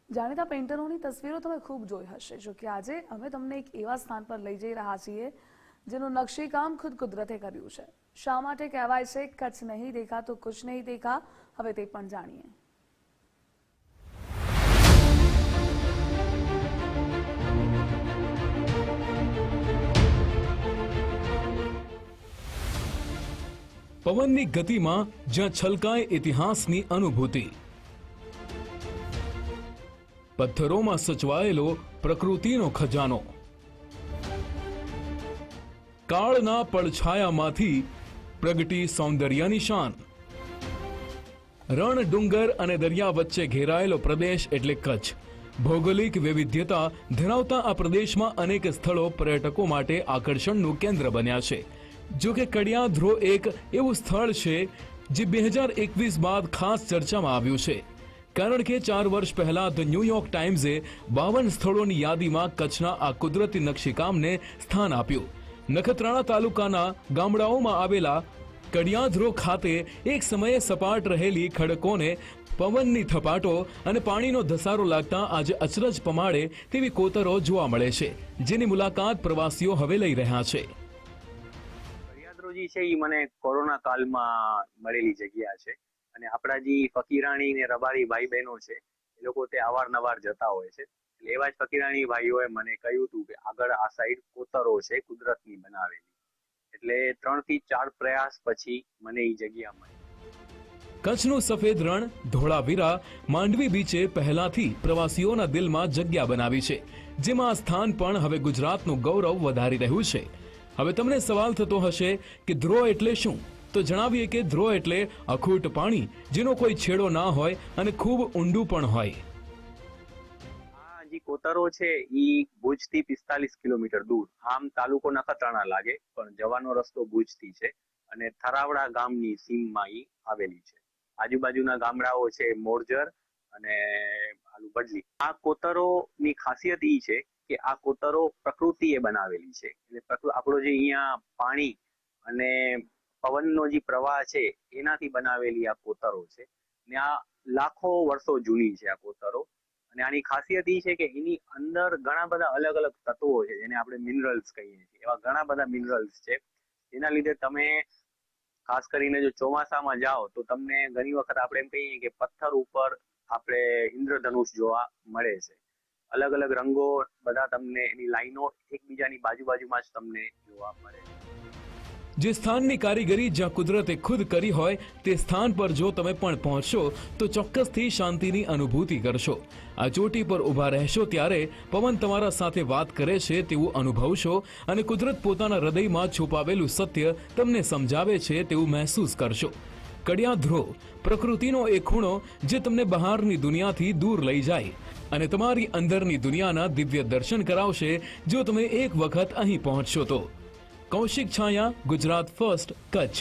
જાણીતા પેઇન્ટરોની તસવીરો તમે ખૂબ જોઈ હશે, જો કે આજે અમે તમને એક એવા સ્થાન પર લઈ જઈ રહ્યા છીએ જેનું નકશીકામ ખુદ કુદરતે કર્યું છે। શા માટે કહેવાય છે કચ્છ નહીં દેખા તો કુછ નહીં દેખા, હવે તે પણ જાણીએ। પવનની ગતિમાં જ્યાં છલકાય ઇતિહાસની અનુભૂતિ, પથ્થરોમાં સચવાયેલો પ્રકૃતિનો ખજાનો, કાળના પડછાયામાંથી પ્રગટી સૌંદર્યની શાન। રણ, ડુંગર અને દરિયા વચ્ચે ઘેરાયેલો પ્રદેશ એટલે કચ્છ। ભૌગોલિક વૈવિધ્યતા ધરાવતા આ પ્રદેશમાં અનેક સ્થળો પર્યટકો માટે આકર્ષણનું કેન્દ્ર બન્યા છે। જો કે કડિયાધ્રો એક એવું સ્થળ છે જે 2021 બાદ ખાસ ચર્ચામાં આવ્યું છે, કારણ કે 4 વર્ષ પહેલા ધ ન્યૂયોર્ક ટાઈમ્સે 52 સ્થળોની યાદીમાં કચ્છના આ કુદરતી નકશીકામને સ્થાન આપ્યું। નખત્રાણા તાલુકાના ગામડાઓમાં આવેલા કડિયાધ્રો ખાતે એક સમયે સપાટ રહેલી ખડકોને પવનની થપાટો અને પાણીનો ધસારો લાગતા આજે અચરજ પમાડે તેવી કોતરો જોવા મળે છે, જેની મુલાકાત પ્રવાસીઓ હવે લઈ રહ્યા છે। કડિયાધ્રો છે એ મને કોરોના કાળમાં મળેલી જગ્યા છે અને આપણા જે ફકીરાણી ને રબારી ભાઈ બહેનો છે એ લોકો તે અવારનવાર જતા હોય છે। એટલે એવા જ ફકીરાણી ભાઈઓએ મને કહ્યું હતું કે આગળ આ સાઈડ કોતરો છે કુદરતની બનાવેલી, એટલે 3 થી 4 પ્રયાસ પછી મને એ જગ્યા મળી। કચ્છનું સફેદ રણ, ધોળાવીરા, માંડવી બીચે પહેલાથી પ્રવાસીઓના દિલમાં જગ્યા બનાવી છે, જેમાં આ સ્થાન પણ હવે ગુજરાતનું ગૌરવ વધારી રહ્યું છે। હવે તમને સવાલ થતો હશે કે ધ્રો એટલે શું? તો જણાવીએ કે ધ્રો એટલે અખૂટ પાણી જેનો કોઈ છેડો ના હોય અને ખૂબ ઊંડું પણ હોય। આ જે કોતરો છે એ ભુજથી 45 કિલોમીટર દૂર, આમ તાલુકો નખત્રાણા લાગે પણ જવાનો રસ્તો ભુજથી છે અને થરાવડા ગામની સીમમાં એ આવેલી છે। આજુબાજુના ગામડાઓ છે મોરજર અને બડલી। આ કોતરોની ખાસિયત એ છે કે આ કોતરો પ્રકૃતિએ બનાવેલી છે, એટલે આપણો જે અહીંયા પાણી અને પવનનો જે પ્રવાહ છે એનાથી બનાવેલી આ કોતરો છે ને આ લાખો વર્ષો જૂની છે આ કોતરો। અને આની ખાસિયત એ છે કે એની અંદર ઘણા બધા અલગ અલગ તત્વો છે જેને આપણે મિનરલ્સ કહીએ છીએ, એવા ઘણા બધા મિનરલ્સ છે જેના લીધે તમે ખાસ કરીને જો ચોમાસામાં જાઓ તો તમને ઘણી વખત આપણે એમ કહીએ કે પથ્થર ઉપર આપણે ઇન્દ્રધનુષ જોવા મળે છે। અલગ અલગ રંગો બધા તમને એની લાઈનો એકબીજાની બાજુમાં જ તમને જોવા મળે છે। જે સ્થાનની કારીગરી જ્યાં કુદરતે ખુદ કરી હોય તે સ્થાન પર જો તમે પણ પહોંચશો તો ચોક્કસથી શાંતિની અનુભૂતિ કરશો। આ ચોટી પર ઊભા રહેશો ત્યારે પવન તમારા સાથે વાત કરે છે તેવું અનુભવશો અને કુદરત પોતાના હૃદયમાં છુપાવેલું સત્ય તમને સમજાવે છે તેવું મહેસૂસ કરશો। કડિયાધ્રો પ્રકૃતિનો એક ખૂણો જે તમને બહારની દુનિયાથી દૂર લઈ જાય અને તમારી અંદરની દુનિયાના દિવ્ય દર્શન કરાવશે જો તમે એક વખત અહીં પહોંચશો તો। કૌશિક છાયા, ગુજરાત ફર્સ્ટ, કચ્છ।